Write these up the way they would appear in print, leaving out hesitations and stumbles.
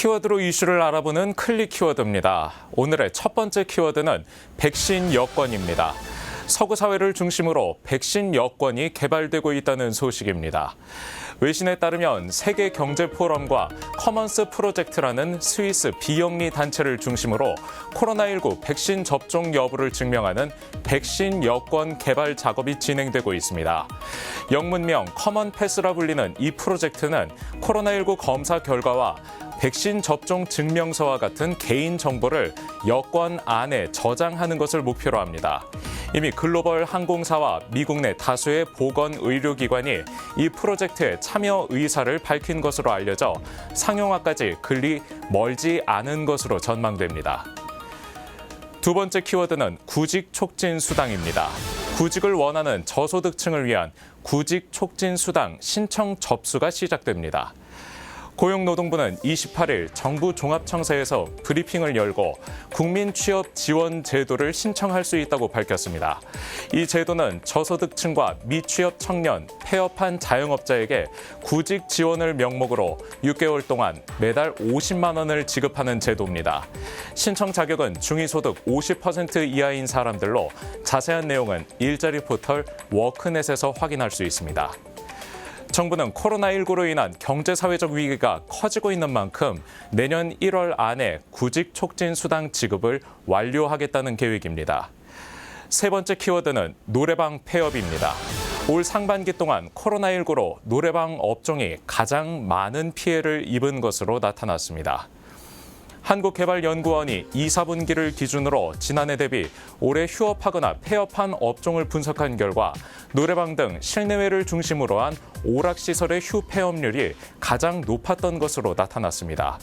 키워드로 이슈를 알아보는 클릭 키워드입니다. 오늘의 첫 번째 키워드는 백신 여권입니다. 서구 사회를 중심으로 백신 여권이 개발되고 있다는 소식입니다. 외신에 따르면 세계경제포럼과 커먼스 프로젝트라는 스위스 비영리 단체를 중심으로 코로나19 백신 접종 여부를 증명하는 백신 여권 개발 작업이 진행되고 있습니다. 영문명 커먼 패스라 불리는 이 프로젝트는 코로나19 검사 결과와 백신 접종 증명서와 같은 개인 정보를 여권 안에 저장하는 것을 목표로 합니다. 이미 글로벌 항공사와 미국 내 다수의 보건 의료기관이 이 프로젝트에 참여 의사를 밝힌 것으로 알려져 상용화까지 그리 멀지 않은 것으로 전망됩니다. 두 번째 키워드는 구직 촉진 수당입니다. 구직을 원하는 저소득층을 위한 구직 촉진 수당 신청 접수가 시작됩니다. 고용노동부는 28일 정부 종합청사에서 브리핑을 열고 국민 취업 지원 제도를 신청할 수 있다고 밝혔습니다. 이 제도는 저소득층과 미취업 청년, 폐업한 자영업자에게 구직 지원을 명목으로 6개월 동안 매달 50만 원을 지급하는 제도입니다. 신청 자격은 중위소득 50% 이하인 사람들로 자세한 내용은 일자리 포털 워크넷에서 확인할 수 있습니다. 정부는 코로나19로 인한 경제사회적 위기가 커지고 있는 만큼 내년 1월 안에 구직 촉진 수당 지급을 완료하겠다는 계획입니다. 세 번째 키워드는 노래방 폐업입니다. 올 상반기 동안 코로나19로 노래방 업종이 가장 많은 피해를 입은 것으로 나타났습니다. 한국개발연구원이 2, 4분기를 기준으로 지난해 대비 올해 휴업하거나 폐업한 업종을 분석한 결과 노래방 등 실내외를 중심으로 한 오락시설의 휴폐업률이 가장 높았던 것으로 나타났습니다.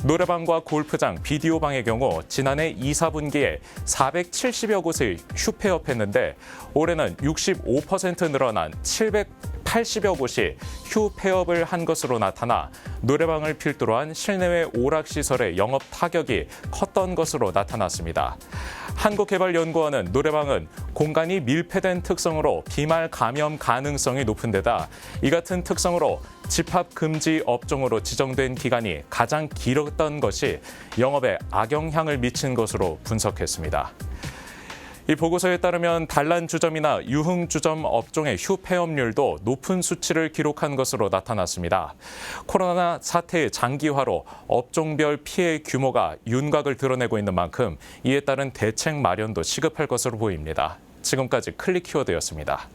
노래방과 골프장, 비디오방의 경우 지난해 2, 4분기에 470여 곳이 휴폐업했는데 올해는 65% 늘어난 780여 곳이 휴폐업을 한 것으로 나타나 노래방을 필두로 한 실내외 오락시설의 영업 타격이 컸던 것으로 나타났습니다. 한국개발연구원은 노래방은 공간이 밀폐된 특성으로 비말 감염 가능성이 높은 데다 이 같은 특성으로 집합 금지 업종으로 지정된 기간이 가장 길었던 것이 영업에 악영향을 미친 것으로 분석했습니다. 이 보고서에 따르면 단란주점이나 유흥주점 업종의 휴폐업률도 높은 수치를 기록한 것으로 나타났습니다. 코로나 사태의 장기화로 업종별 피해 규모가 윤곽을 드러내고 있는 만큼 이에 따른 대책 마련도 시급할 것으로 보입니다. 지금까지 클릭 키워드였습니다.